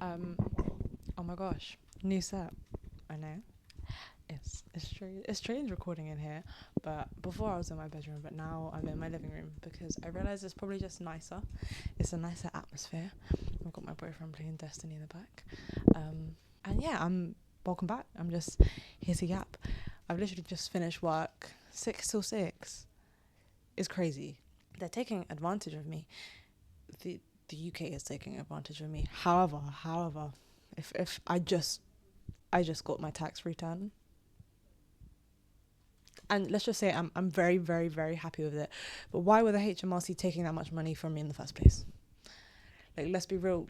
Um, oh my gosh, new set. I know. It's strange. It's strange recording in here, but before I was in my bedroom, but now I'm in my living room because I realised it's probably just nicer. It's a nicer atmosphere. I've got my boyfriend playing Destiny in the back, and yeah, I'm welcome back. I'm just here to yap. I've literally just finished work. 6 till 6 is crazy. They're taking advantage of me. The UK is taking advantage of me. However, if I just got my tax return, and let's just say I'm very, very, very happy with it. But why were the HMRC taking that much money from me in the first place? Like, let's be real.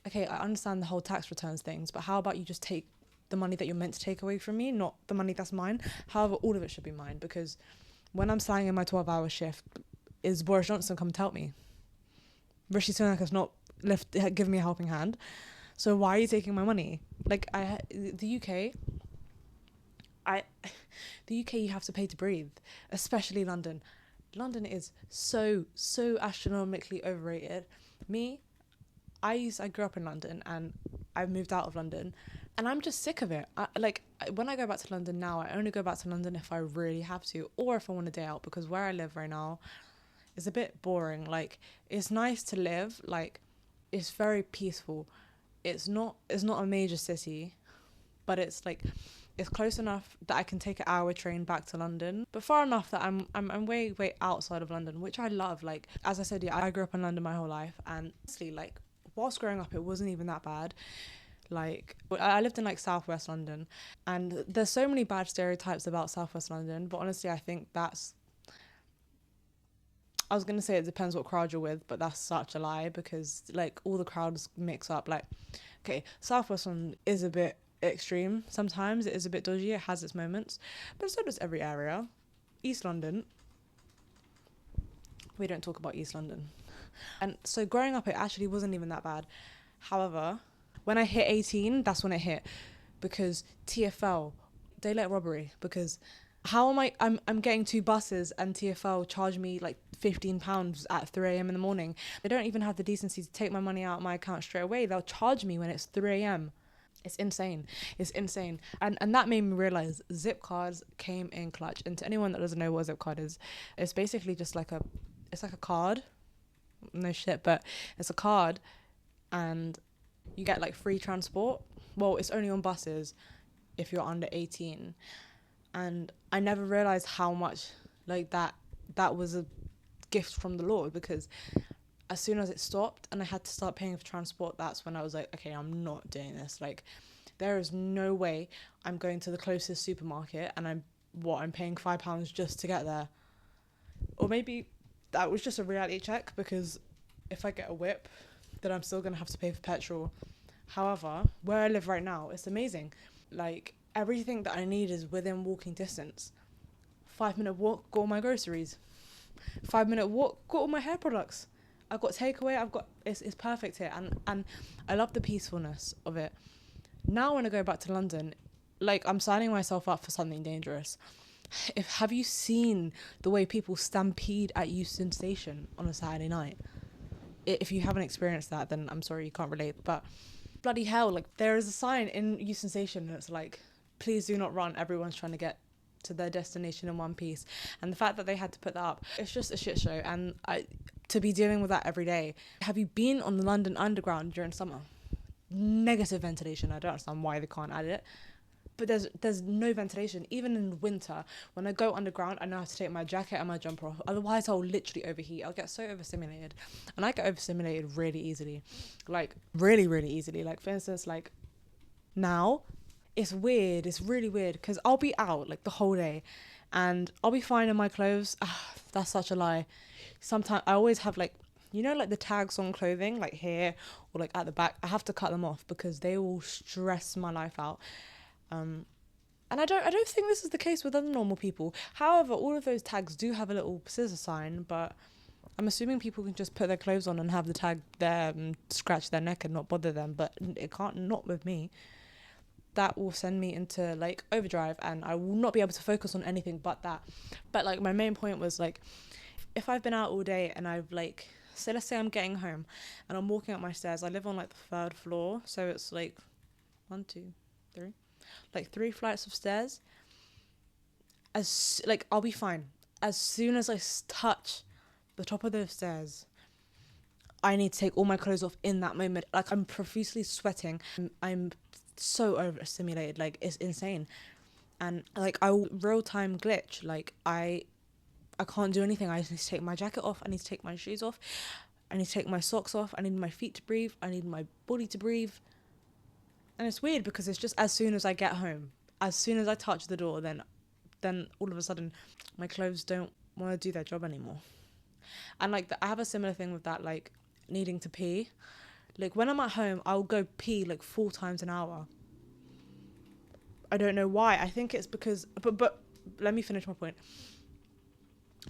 Okay, I understand the whole tax returns things, but how about you just take the money that you're meant to take away from me, not the money that's mine? However, all of it should be mine, because when I'm slanging in my 12-hour shift, is Boris Johnson come to help me? Rishi Sunak has not given me a helping hand. So why are you taking my money? The UK, you have to pay to breathe, especially London. London is so astronomically overrated. I grew up in London and I've moved out of London, and I'm just sick of it. When I go back to London now, I only go back to London if I really have to, or if I want a day out, because where I live right now is a bit boring. Like, it's nice to live, like, it's very peaceful. It's not a major city, but it's close enough that I can take an hour train back to London, but far enough that I'm way outside of London, which I love. Like, as I said, yeah, I grew up in London my whole life, and honestly, like, whilst growing up, it wasn't even that bad. Like, I lived in like southwest London, and there's so many bad stereotypes about southwest London, but honestly, I think I was gonna say it depends what crowd you're with, but that's such a lie, because like all the crowds mix up. Like, okay, southwest London is a bit extreme sometimes. It is a bit dodgy. It has its moments, but so does every area. East London, we don't talk about East London. And so growing up, it actually wasn't even that bad. However, when I hit 18, that's when it hit, because TfL, daylight robbery, because how am I'm getting 2 buses and TfL charge me like £15 at 3 a.m. in the morning. They don't even have the decency to take my money out of my account straight away. They'll charge me when it's 3 a.m. It's insane. And that made me realize zip cards came in clutch. And to anyone that doesn't know what a zip card is, it's basically just it's like a card. No shit, but it's a card, and you get like free transport. Well, it's only on buses if you're under 18. And I never realized how much like that was a gift from the Lord, because as soon as it stopped and I had to start paying for transport, that's when I was like, okay, I'm not doing this. Like, there is no way I'm going to the closest supermarket and I'm paying £5 just to get there. Or maybe that was just a reality check, because if I get a whip, then I'm still going to have to pay for petrol. However, where I live right now, it's amazing. Like, everything that I need is within walking distance. 5-minute walk, got all my groceries. 5-minute walk, got all my hair products. I've got takeaway, it's perfect here, and I love the peacefulness of it. Now when I go back to London, like, I'm signing myself up for something dangerous. Have you seen the way people stampede at Euston Station on a Saturday night? If you haven't experienced that, then I'm sorry you can't relate, but bloody hell, like, there is a sign in Euston Station and it's like, please do not run, everyone's trying to get to their destination in one piece. And the fact that they had to put that up, it's just a shit show. And to be dealing with that every day. Have you been on the London Underground during summer? Negative ventilation. I don't understand why they can't add it, but there's no ventilation. Even in winter, when I go underground, I know how to take my jacket and my jumper off, otherwise I'll literally overheat. I'll get so overstimulated, and I get overstimulated really easily, like really easily. Like, for instance, like now, it's weird, it's really weird, because I'll be out like the whole day and I'll be fine in my clothes. That's such a lie. Sometimes I always have, like, you know, like the tags on clothing, like here or like at the back, I have to cut them off because they will stress my life out. And I don't think this is the case with other normal people. However, all of those tags do have a little scissor sign, but I'm assuming people can just put their clothes on and have the tag there and scratch their neck and not bother them, but it can't, not with me. That will send me into like overdrive and I will not be able to focus on anything but that. But like, my main point was, like, if I've been out all day and I've like So let's say I'm getting home and I'm walking up my stairs. I live on like the third floor, so it's like 1, 2, 3, like 3 flights of stairs. I'll be fine. As soon as I touch the top of those stairs, I need to take all my clothes off in that moment. Like, I'm profusely sweating. I'm so overstimulated. Like, it's insane. And like, I will real time glitch. Like, I can't do anything. I just need to take my jacket off. I need to take my shoes off. I need to take my socks off. I need my feet to breathe. I need my body to breathe. And it's weird because it's just as soon as I get home, as soon as I touch the door, then all of a sudden my clothes don't want to do their job anymore. And like, I have a similar thing with that, like needing to pee. Like, when I'm at home, I'll go pee like 4 times an hour. I don't know why. I think it's because, but let me finish my point.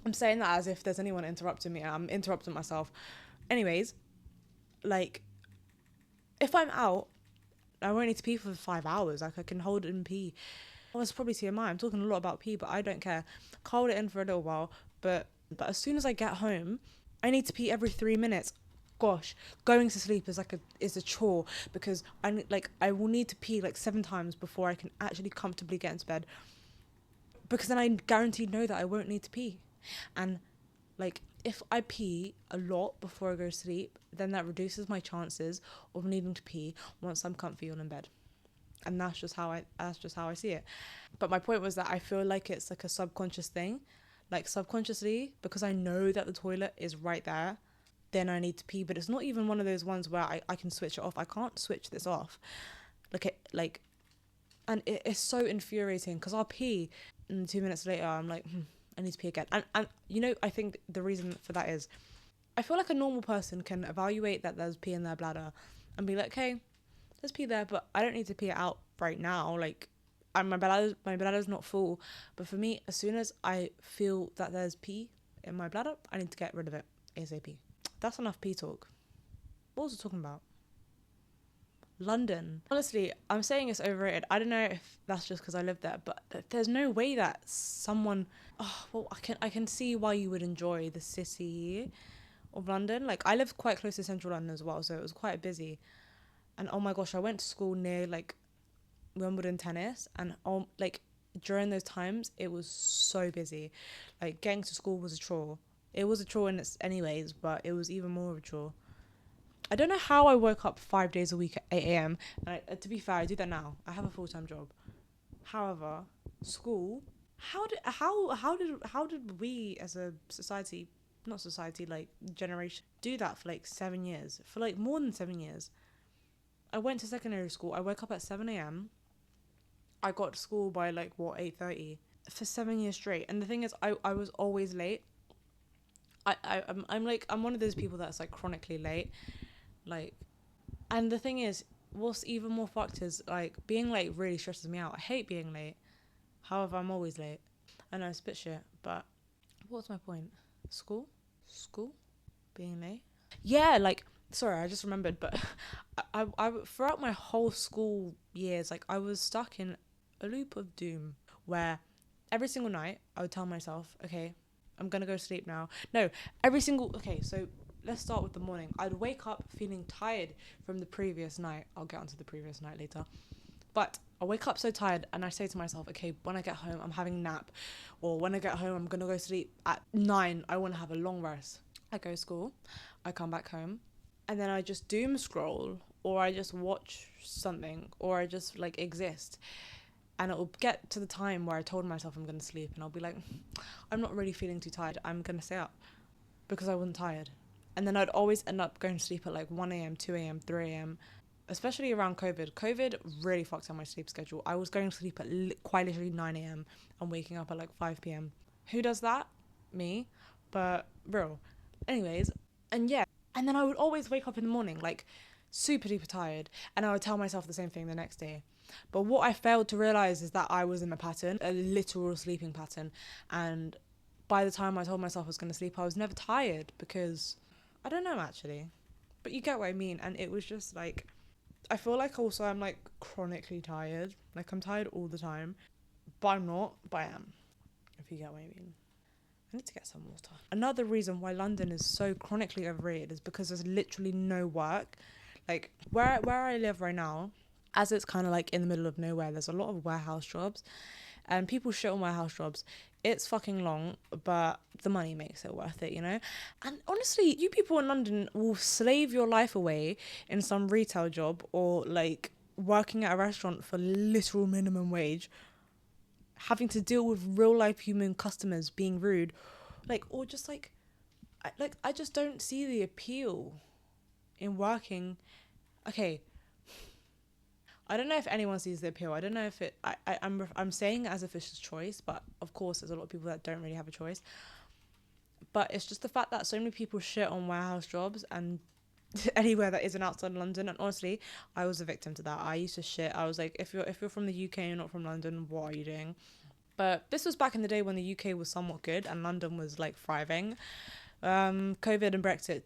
I'm saying that as if there's anyone interrupting me. I'm interrupting myself. Anyways, like, if I'm out, I won't need to pee for 5 hours. Like, I can hold it and pee. Well, it's probably TMI. I'm talking a lot about pee, but I don't care. Hold it in for a little while. But as soon as I get home, I need to pee every 3 minutes. Gosh, going to sleep is a chore, because I will need to pee like 7 times before I can actually comfortably get into bed. Because then I guaranteed know that I won't need to pee. And like, if I pee a lot before I go to sleep, then that reduces my chances of needing to pee once I'm comfy on in bed. And that's just how I see it. But my point was that I feel like it's like a subconscious thing. Like, subconsciously, because I know that the toilet is right there, then I need to pee. But it's not even one of those ones where I can switch it off. I can't switch this off. And it's so infuriating, because I'll pee and 2 minutes later I'm like, I need to pee again. And you know, I think the reason for that is, I feel like a normal person can evaluate that there's pee in their bladder and be like, okay, there's pee there, but I don't need to pee it out right now. Like, my bladder's not full. But for me, as soon as I feel that there's pee in my bladder, I need to get rid of it ASAP. That's enough pee talk. What was I talking about? London. Honestly, I'm saying it's overrated. I don't know if that's just because I live there, but there's no way that someone... Oh, well, I can see why you would enjoy the city of London. Like, I live quite close to central London as well, so it was quite busy. And oh my gosh, I went to school near like Wimbledon tennis, and during those times it was so busy. Like, getting to school was a chore. It was a chore in its anyways, but it was even more of a chore. I don't know how I woke up 5 days a week at 8 a.m. And to be fair, I do that now. I have a full-time job. However, school, how did we as a society, not society, like generation, do that for like 7 years? For like more than 7 years. I went to secondary school. I woke up at 7 a.m. I got to school by like 8:30 for 7 years straight. And the thing is, I was always late. I'm one of those people that's like chronically late. Like, and the thing is, what's even more fucked is, like, being late really stresses me out. I hate being late. However, I'm always late. I know, it's a bit shit, but what's my point? School? Being late? Yeah, like, sorry, I just remembered, but I throughout my whole school years, like, I was stuck in a loop of doom where every single night I would tell myself, okay, I'm gonna go to sleep now. No, so let's start with the morning. I'd wake up feeling tired from the previous night. I'll get onto the previous night later. But I wake up so tired, and I say to myself, okay, when I get home, I'm having a nap. Or when I get home, I'm going to go sleep at 9. I want to have a long rest. I go to school. I come back home. And then I just doom scroll. Or I just watch something. Or I just, like, exist. And it will get to the time where I told myself I'm going to sleep. And I'll be like, I'm not really feeling too tired. I'm going to stay up. Because I wasn't tired. And then I'd always end up going to sleep at like 1 a.m, 2 a.m, 3 a.m, especially around COVID. COVID really fucked up my sleep schedule. I was going to sleep at quite literally 9 a.m. and waking up at like 5 p.m. Who does that? Me. But real. Anyways, and yeah. And then I would always wake up in the morning like super duper tired, and I would tell myself the same thing the next day. But what I failed to realise is that I was in a pattern, a literal sleeping pattern. And by the time I told myself I was going to sleep, I was never tired, because... I don't know, actually. But you get what I mean. And it was just, like... I feel like also I'm, like, chronically tired. Like, I'm tired all the time. But I'm not. But I am. If you get what I mean. I need to get some water. Another reason why London is so chronically overrated is because there's literally no work. Like where I live right now, as it's kind of like in the middle of nowhere, there's a lot of warehouse jobs, and people shit on warehouse jobs. It's fucking long, but the money makes it worth it, you know? And honestly, you people in London will slave your life away in some retail job or like working at a restaurant for literal minimum wage, having to deal with real life human customers being rude, like, or just like, I just don't see the appeal in working. Okay, I don't know if anyone sees the appeal. I don't know if it. I'm saying it as if it's a choice, but of course, there's a lot of people that don't really have a choice. But it's just the fact that so many people shit on warehouse jobs and anywhere that isn't outside London. And honestly, I was a victim to that. I used to shit. I was like, if you're from the UK and you're not from London, what are you doing? But this was back in the day when the UK was somewhat good and London was like thriving. COVID and Brexit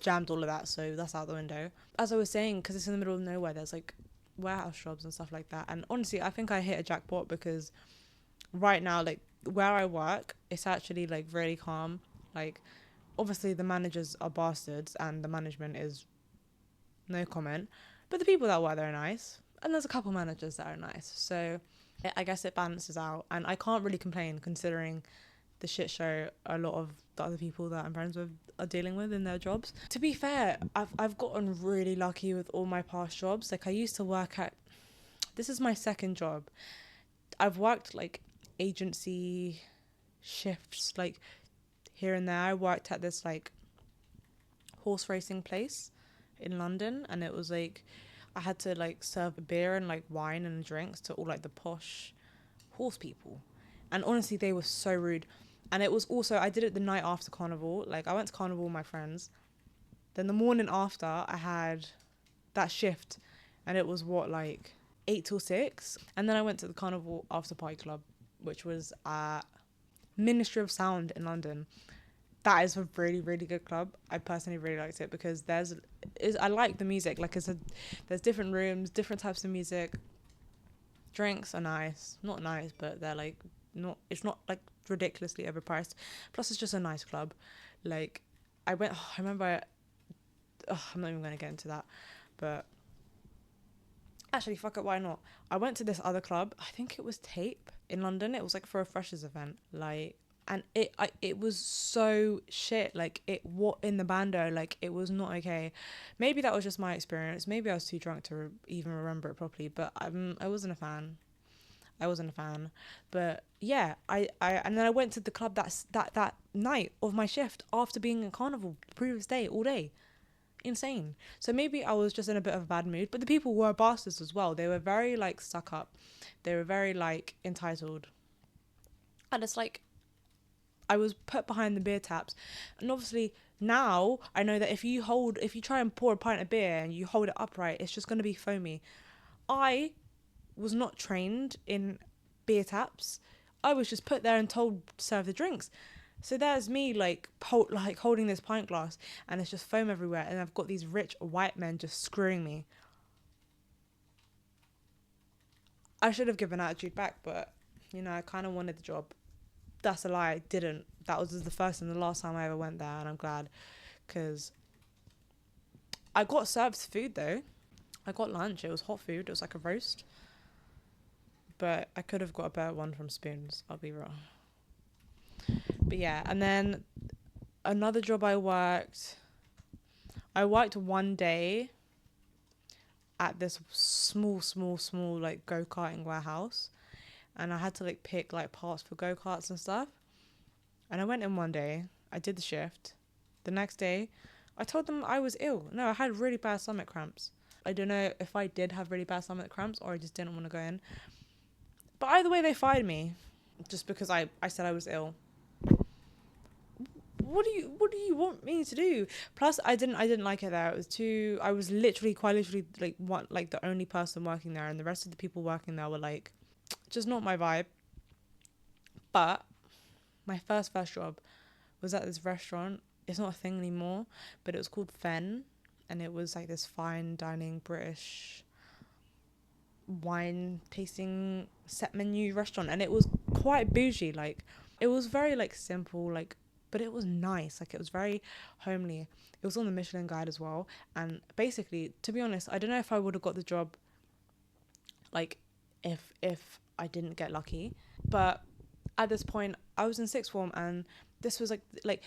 jammed all of that, so that's out the window. As I was saying, because it's in the middle of nowhere, there's like warehouse jobs and stuff like that. And honestly, I think I hit a jackpot because right now, like where I work, it's actually like really calm. Like obviously the managers are bastards and the management is no comment, but the people that work there are nice, and there's a couple managers that are nice, so I guess it balances out, and I can't really complain considering the shit show a lot of the other people that I'm friends with are dealing with in their jobs. To be fair, I've gotten really lucky with all my past jobs. Like I used to work at, this is my second job. I've worked like agency shifts like here and there. I worked at this like horse racing place in London, and it was like I had to like serve beer and like wine and drinks to all like the posh horse people, and honestly they were so rude. And it was also, I did it the night after carnival. Like I went to carnival with my friends, then the morning after I had that shift, and it was what, like 8 till 6, and then I went to the carnival after party club, which was at Ministry of Sound in London. That is a really, really good club. I personally really liked it because I like the music. Like there's different rooms, different types of music. Drinks are nice. Not nice, but they're like, it's not like ridiculously overpriced. Plus it's just a nice club. Like I remember, I'm not even going to get into that. But actually, fuck it, why not? I went to this other club. I think it was Tape in London. It was like for a freshers event. Like, and it was so shit. Like what in the bando, like it was not okay. Maybe that was just my experience. Maybe I was too drunk to even remember it properly. But I wasn't a fan. But yeah, I and then I went to the club that night of my shift after being in carnival the previous day all day. Insane. So maybe I was just in a bit of a bad mood. But the people were bastards as well. They were very like stuck up. They were very like entitled. And it's like, I was put behind the beer taps, and obviously now I know that if you try and pour a pint of beer and you hold it upright, it's just going to be foamy. I was not trained in beer taps. I was just put there and told to serve the drinks. So there's me like holding this pint glass, and it's just foam everywhere, and I've got these rich white men just screwing me. I should have given attitude back, but you know, I kind of wanted the job. That's a lie, I didn't. That was the first and the last time I ever went there, and I'm glad, because I got served food though. I got lunch. It was hot food. It was like a roast, but I could have got a better one from Spoons, I'll be wrong. But yeah, and then another job I worked one day at this small like go-karting warehouse, and I had to like pick like parts for go-karts and stuff. And I went in one day, I did the shift. The next day, I told them I was ill. No, I had really bad stomach cramps. I don't know if I did have really bad stomach cramps or I just didn't want to go in. But either way, they fired me just because I said I was ill. What do you want me to do? Plus, I didn't like it there. I was quite literally like the only person working there, and the rest of the people working there were like just not my vibe. But my first job was at this restaurant. It's not a thing anymore, but it was called Fenn, and it was like this fine dining British wine tasting set menu restaurant, and it was quite bougie. Like It was very like simple, like, but it was nice. Like, it was very homely. It was on the Michelin guide as well. And basically, to be honest, I don't know if I would have got the job, like, if I didn't get lucky. But at this point, I was in sixth form, and this was like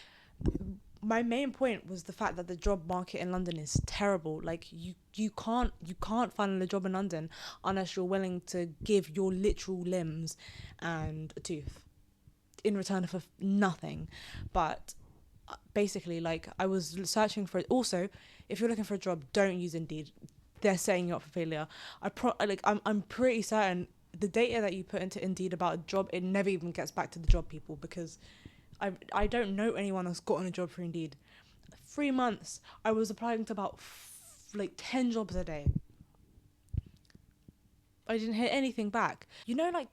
my main point was the fact that the job market in London is terrible. Like, you can't find a job in London unless you're willing to give your literal limbs and a tooth in return for nothing. But basically, like, I was searching for it. Also, if you're looking for a job, don't use Indeed. They're setting you up for failure. I'm pretty certain the data that you put into Indeed about a job, it never even gets back to the job people, because I don't know anyone that's gotten a job for Indeed. 3 months, I was applying to about 10 jobs a day. I didn't hear anything back. You know, like,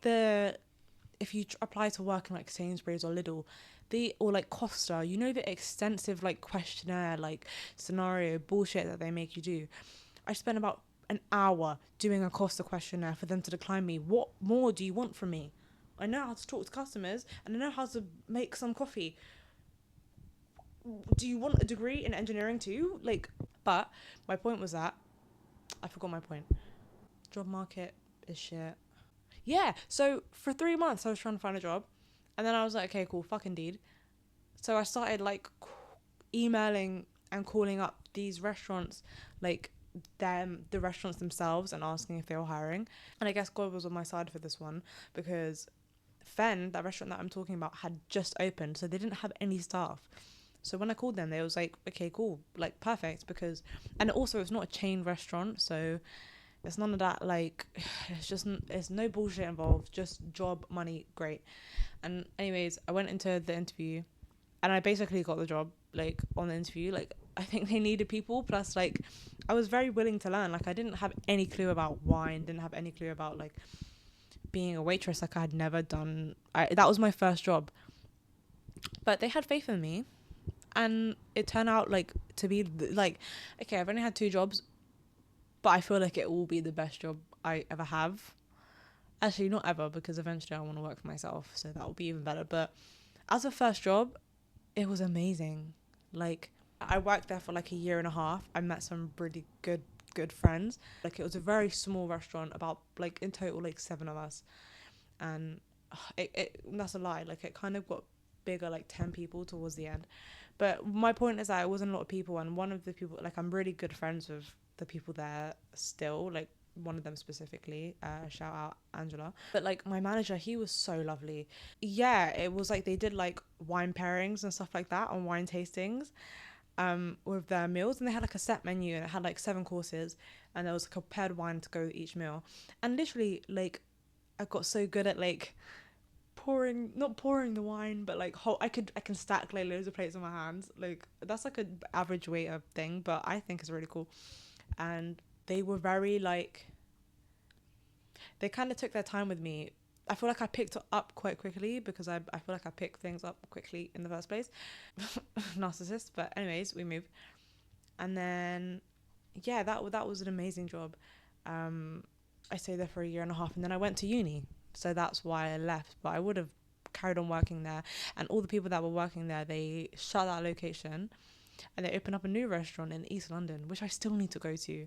if you apply to work in like Sainsbury's or Lidl, or like Costa, you know, the extensive like questionnaire, like scenario bullshit that they make you do. I spent about an hour doing a Costa questionnaire for them to decline me. What more do you want from me? I know how to talk to customers, and I know how to make some coffee. Do you want a degree in engineering too? Like, but my point was that I forgot my point. Job market is shit. Yeah, so for 3 months I was trying to find a job, and then I was like, okay, cool, fuck Indeed. So I started like emailing and calling up these restaurants, like the restaurants themselves, and asking if they were hiring. And I guess God was on my side for this one, because Fenn, that restaurant that I'm talking about, had just opened, so they didn't have any staff. So when I called them, they was like, okay, cool, like, perfect, because, and also it's not a chain restaurant, so it's none of that, like, it's no bullshit involved, just job, money, great. And anyways, I went into the interview, and I basically got the job, like, on the interview. Like, I think they needed people, plus, like, I was very willing to learn. Like, I didn't have any clue about wine, didn't have any clue about, like, being a waitress. Like, I had never done, that was my first job. But they had faith in me, and it turned out, like, to be, like, okay, I've only had 2 jobs, but I feel like it will be the best job I ever have. Actually, not ever, because eventually I want to work for myself, so that will be even better. But as a first job, it was amazing. Like, I worked there for like a year and a half. I met some really good friends. Like, it was a very small restaurant, about, like, in total, like, 7 of us. And that's a lie. Like, it kind of got bigger, like 10 people towards the end. But my point is that it wasn't a lot of people, and one of the people, like, I'm really good friends with the people there still, like, one of them specifically, shout out Angela. But, like, my manager, he was so lovely. Yeah, it was like they did like wine pairings and stuff like that, on wine tastings, with their meals, and they had like a set menu, and it had like 7 courses, and there was like a paired wine to go with each meal. And literally, like, I got so good at, like, not pouring the wine, but like I can stack like loads of plates on my hands. Like, that's like an average waiter thing, but I think it's really cool. And they were very, like, they kind of took their time with me. I feel like I picked it up quite quickly, because I feel like I pick things up quickly in the first place. Narcissist. But anyways, we moved, and then yeah, that was an amazing job. I stayed there for a year and a half, and then I went to uni, so that's why I left. But I would have carried on working there, and all the people that were working there, they shut that location, and they opened up a new restaurant in East London, which I still need to go to.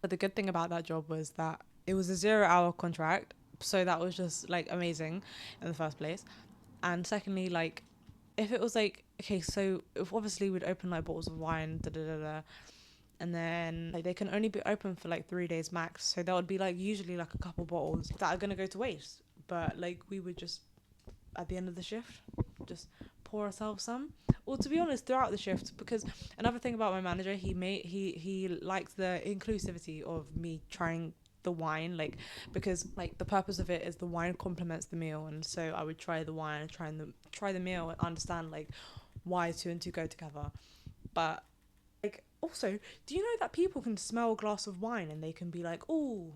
But the good thing about that job was that it was a 0-hour contract, so that was just, like, amazing in the first place. And secondly, like, if it was like, okay, so if obviously we'd open like bottles of wine, and then, like, they can only be open for like 3 days max, so there would be like usually like a couple bottles that are gonna go to waste. But, like, we would just, at the end of the shift, just pour ourselves some. Or, to be honest, throughout the shift, because another thing about my manager, he liked the inclusivity of me trying the wine, like, because, like, the purpose of it is the wine complements the meal, and so I would try the wine and try the meal and understand, like, why 2 and 2 go together. But, like, also, do you know that people can smell a glass of wine and they can be like, oh,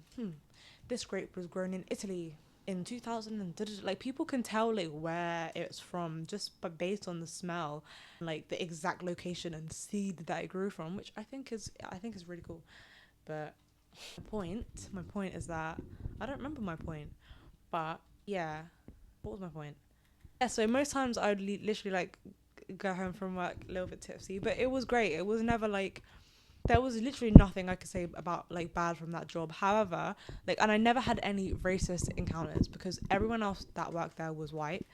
this grape was grown in Italy in 2000, and like, people can tell, like, where it's from just based on the smell, like the exact location and seed that it grew from, which I think is really cool. But my point is that I don't remember my point, but yeah, what was my point? Yeah, so most times I would literally like go home from work a little bit tipsy, but it was great. It was never like, there was literally nothing I could say about like bad from that job. However, like, and I never had any racist encounters because everyone else that worked there was white,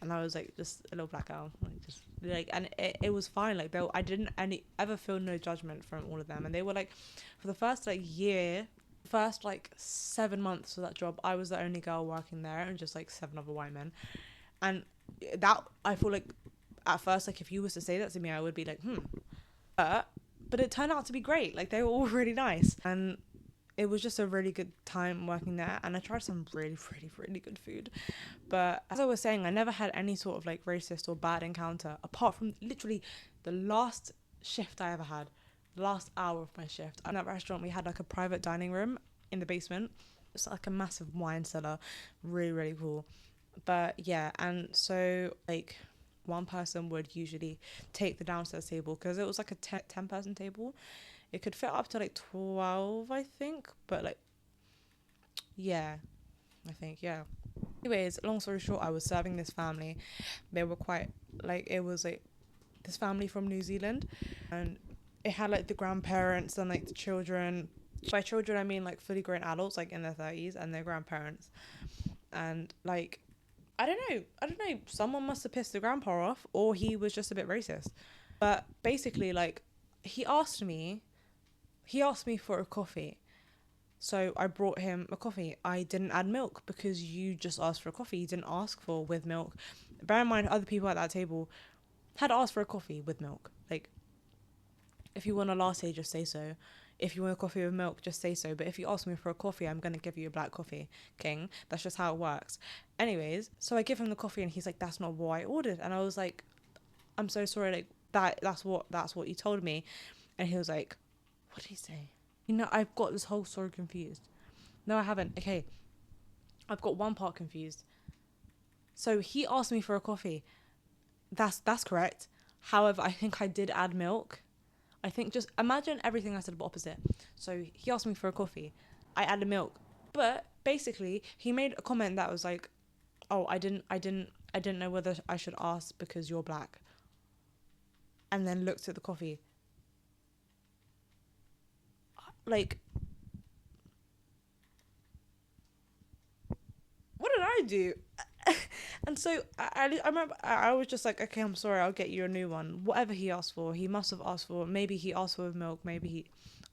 and I was like just a little black girl, like just like, and it was fine. Like, I didn't ever feel no judgment from all of them, and they were like, for the first like year, first like 7 months of that job, I was the only girl working there, and just like 7 other white men, and that, I feel like at first, like, if you was to say that to me, I would be like, but it turned out to be great. Like, they were all really nice, and it was just a really good time working there, and I tried some really, really, really good food. But as I was saying, I never had any sort of like racist or bad encounter, apart from literally the last shift I ever had, the last hour of my shift. In that restaurant, we had like a private dining room in the basement. It's like a massive wine cellar, really, really cool. But yeah, and so like one person would usually take the downstairs table because it was like a 10 person table. It could fit up to like 12, I think, but like, yeah, I think, yeah. Anyways, long story short, I was serving this family. They were quite like, it was like this family from New Zealand, and it had like the grandparents and like the children. By children I mean like fully grown adults, like in their 30s, and their grandparents. And like, I don't know, someone must have pissed the grandpa off, or he was just a bit racist. But basically, like, he asked me for a coffee. So I brought him a coffee. I didn't add milk because you just asked for a coffee. You didn't ask for with milk. Bear in mind, other people at that table had asked for a coffee with milk. Like, if you want a latte, just say so. If you want a coffee with milk, just say so. But if you ask me for a coffee, I'm going to give you a black coffee, king. That's just how it works. Anyways, so I give him the coffee, and he's like, that's not what I ordered. And I was like, I'm so sorry. Like, that's what you told me. And he was like, what did he say? I've got this whole story confused. No, I haven't. Okay. I've got one part confused. So he asked me for a coffee. That's correct. However, I think I did add milk. I think, just imagine everything I said but opposite. So he asked me for a coffee. I added milk. But basically, he made a comment that was like, oh, I didn't know whether I should ask because you're black. And then looked at the coffee. Like, what did I do? And so I remember I was just like, okay, I'm sorry, I'll get you a new one. Whatever he asked for, he must have asked for. Maybe he asked for with milk. Maybe he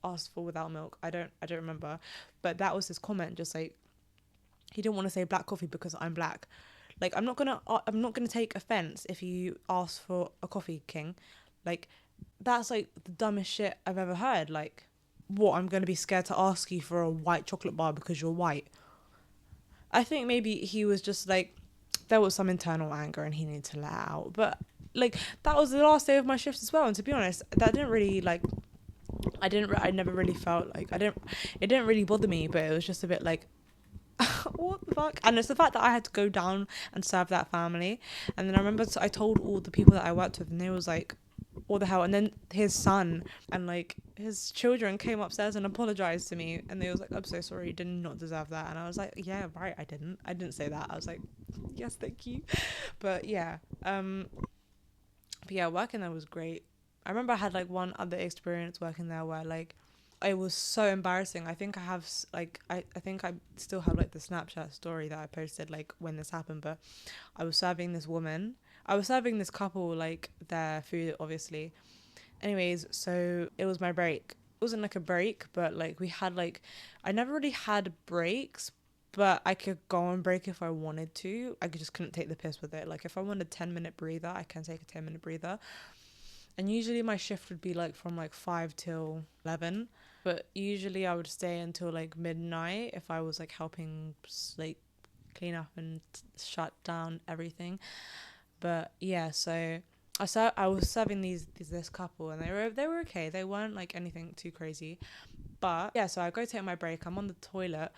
asked for without milk. I don't remember. But that was his comment. Just like, he didn't want to say black coffee because I'm black. Like, I'm not gonna take offense if you ask for a coffee, king. Like, that's like the dumbest shit I've ever heard. Like, what, I'm gonna be scared to ask you for a white chocolate bar because you're white? I think maybe he was just like, there was some internal anger and he needed to let it out. But like, that was the last day of my shift as well. And to be honest, that didn't really like, I never really felt like, it didn't really bother me, but it was just a bit like, what the fuck? And it's the fact that I had to go down and serve that family. And then I remember I told all the people that I worked with, and they was like, what the hell? And then his son and like his children came upstairs and apologized to me, and they was like, I'm so sorry, you did not deserve that. And I was like, yeah, right, I didn't say that. I was like, yes, thank you. But yeah, working there was great. I remember I had like one other experience working there where like, it was so embarrassing. I think I have like, I think I still have like the Snapchat story that I posted like when this happened. But I was serving this couple like their food, obviously. Anyways, so it was my break. It wasn't like a break, but like we had like, I never really had breaks, but I could go on break if I wanted to. I just couldn't take the piss with it. Like, if I wanted a 10-minute breather, I can take a 10-minute breather. And usually my shift would be like from like 5 till 11. But usually I would stay until like midnight if I was like helping like clean up and shut down everything. But yeah, so I was serving this couple, and they were okay. They weren't like anything too crazy. But yeah, so I go take my break. I'm on the toilet.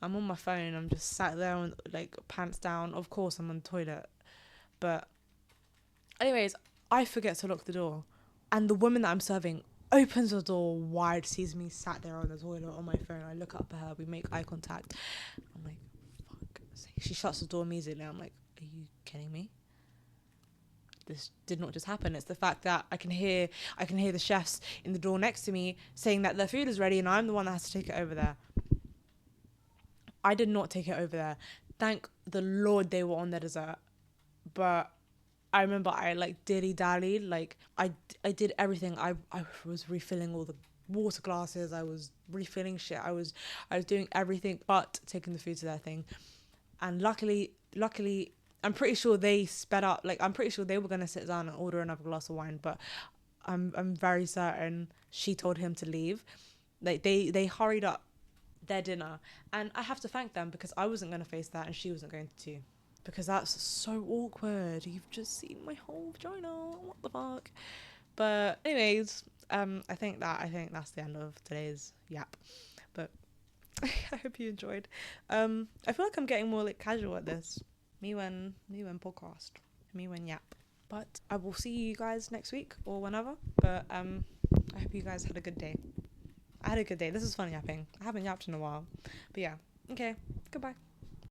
I'm on my phone. I'm just sat there on like pants down. Of course, I'm on the toilet. But anyways, I forget to lock the door, and the woman that I'm serving opens the door wide, sees me sat there on the toilet on my phone. I look up at her. We make eye contact. I'm like, fuck. She shuts the door immediately. I'm like, are you kidding me? this did not just happen. It's the fact that I can hear the chefs in the door next to me saying that their food is ready and I'm the one that has to take it over there. I did not take it over there. Thank the Lord they were on their dessert. But I remember I like dilly-dallied. Like I did everything. I was refilling all the water glasses. I was refilling shit. I was doing everything but taking the food to their thing. And luckily, I'm pretty sure they sped up. Like, I'm pretty sure they were going to sit down and order another glass of wine, but I'm very certain she told him to leave. Like, they hurried up their dinner. And I have to thank them because I wasn't going to face that and she wasn't going to. Because that's so awkward. You've just seen my whole vagina. What the fuck? But anyways, I think that's the end of today's yap. But I hope you enjoyed. I feel like I'm getting more like casual at this. Me when podcast. Me when yap. But I will see you guys next week or whenever. But I hope you guys had a good day. I had a good day. This is fun yapping. I haven't yapped in a while. But yeah. Okay. Goodbye.